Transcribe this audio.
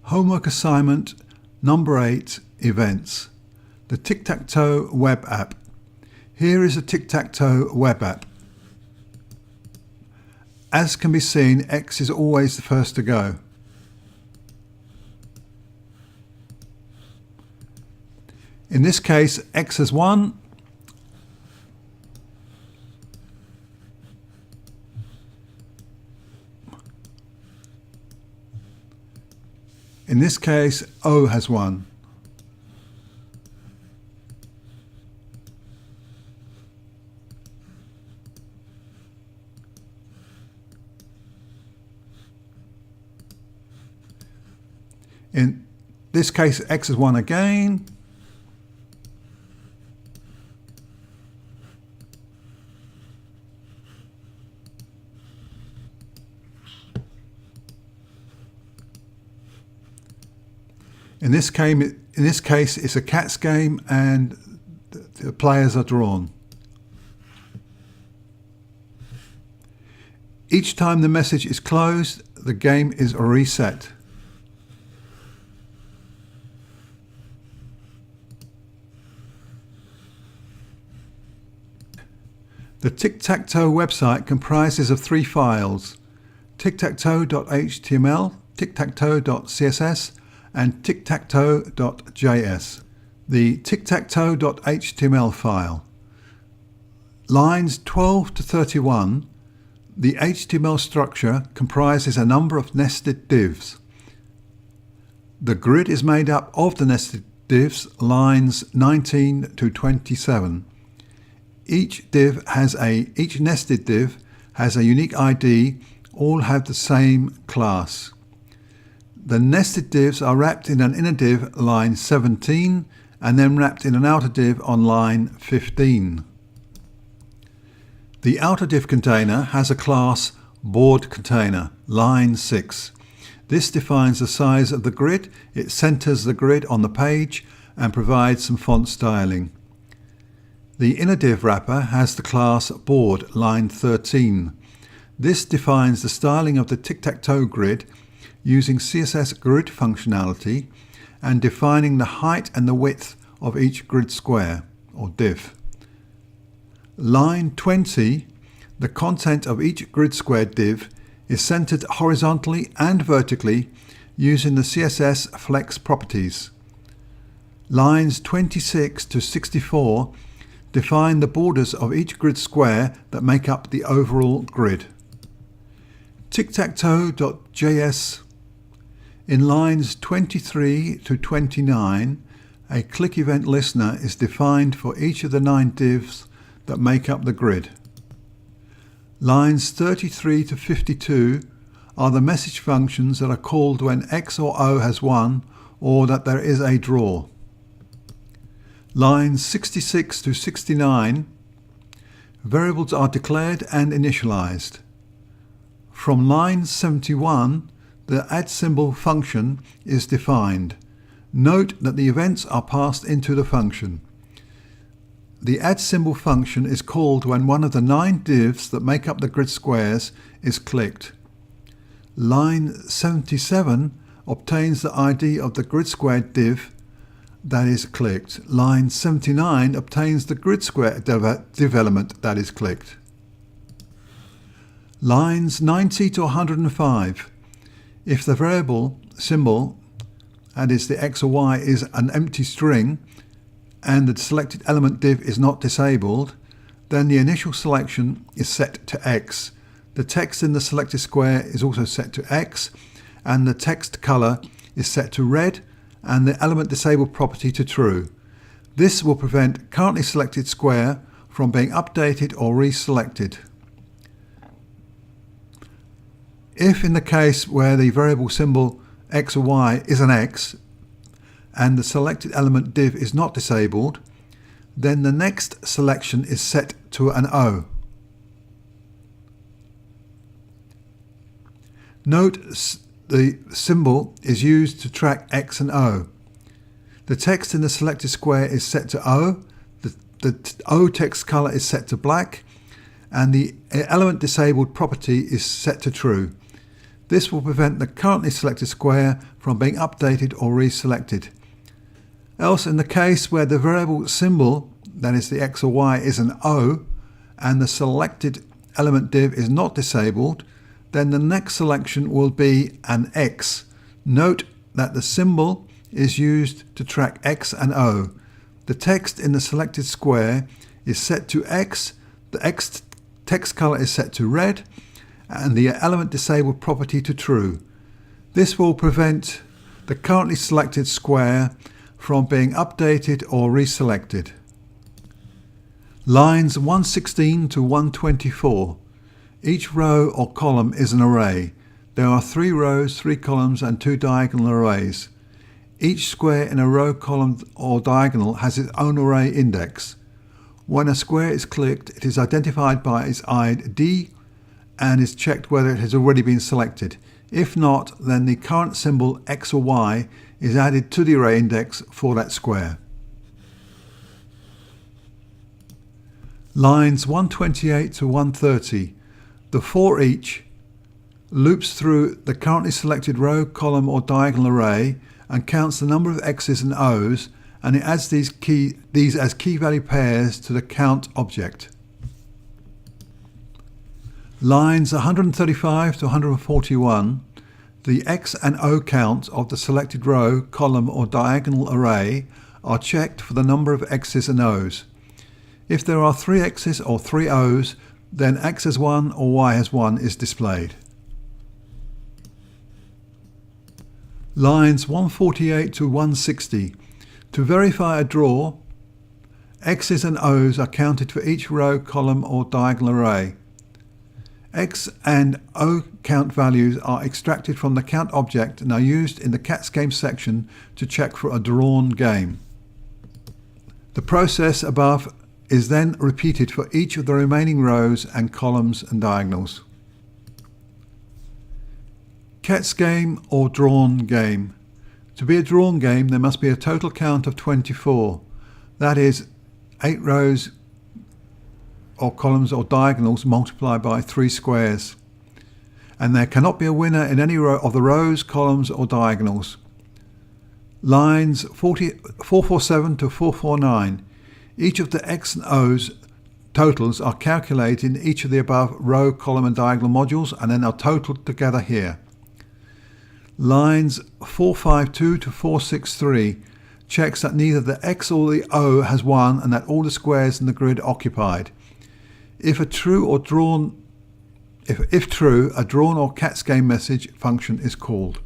Homework assignment number 8, events. The Tictactoe web app. Here is a Tictactoe web app. As can be seen, X is always the first to go. In this case, X has won. In this case, O has won. In this case, X has won again. In this case, it's a cats game and the players are drawn. Each time the message is closed, the game is reset. The Tictactoe website comprises of 3 files: tictactoe.html, tictactoe.css, and tictactoe.js. The tictactoe.html file. Lines 12 to 31, the HTML structure comprises a number of nested divs. The grid is made up of the nested divs, lines 19 to 27. Each nested div has a unique ID, all have the same class. The nested divs are wrapped in an inner div, line 17, and then wrapped in an outer div on line 15. The outer div container has a class board container, line 6. This defines the size of the grid, it centers the grid on the page, and provides some font styling. The inner div wrapper has the class board, line 13. This defines the styling of the Tictactoe grid using CSS grid functionality and defining the height and the width of each grid square or div. Line 20, the content of each grid square div is centered horizontally and vertically using the CSS flex properties. Lines 26 to 64 define the borders of each grid square that make up the overall grid. Tictactoe.js. In lines 23 to 29, a click event listener is defined for each of the 9 divs that make up the grid. Lines 33 to 52 are the message functions that are called when X or O has won or that there is a draw. Lines 66 to 69, variables are declared and initialized. From line 71, the add symbol function is defined. Note that the events are passed into the function. The add symbol function is called when one of the 9 divs that make up the grid squares is clicked. Line 77 obtains the ID of the grid square div that is clicked. Line 79 obtains the grid square div element that is clicked. Lines 90 to 105. If the variable symbol, that is the X or Y, is an empty string and the selected element div is not disabled, then the initial selection is set to X. The text in the selected square is also set to X, and the text color is set to red and the element disabled property to true. This will prevent currently selected square from being updated or reselected. If in the case where the variable symbol X or Y is an X and the selected element div is not disabled, then the next selection is set to an O. Note the symbol is used to track X and O. The text in the selected square is set to O, the O text color is set to black, and the element disabled property is set to true. This will prevent the currently selected square from being updated or reselected. Else, in the case where the variable symbol, that is the x or y, is an O, and the selected element div is not disabled, then the next selection will be an X. Note that the symbol is used to track X and O. The text in the selected square is set to X, the X text color is set to red, and the element disabled property to true. This will prevent the currently selected square from being updated or reselected. Lines 116 to 124. Each row or column is an array. There are 3 rows, 3 columns and 2 diagonal arrays. Each square in a row, column or diagonal has its own array index. When a square is clicked, it is identified by its ID and is checked whether it has already been selected. If not, then the current symbol X or Y is added to the array index for that square. Lines 128 to 130. The for each loops through the currently selected row, column or diagonal array and counts the number of X's and O's, and it adds these as key value pairs to the count object. Lines 135 to 141. The X and O counts of the selected row, column or diagonal array are checked for the number of X's and O's. If there are 3 X's or 3 O's, then X as 1 or Y as 1 is displayed. Lines 148 to 160. To verify a draw, X's and O's are counted for each row, column or diagonal array. X and O count values are extracted from the count object and are used in the Cats game section to check for a drawn game. The process above is then repeated for each of the remaining rows and columns and diagonals. Cats game or drawn game. To be a drawn game, there must be a total count of 24. That is 8 rows or columns or diagonals multiplied by 3 squares. And there cannot be a winner in any row of the rows, columns or diagonals. Lines 447 to 449. Each of the X and O's totals are calculated in each of the above row, column and diagonal modules and then are totaled together here. Lines 452 to 463 checks that neither the X or the O has 1 and that all the squares in the grid are occupied. If true, a drawn or Cats game message function is called.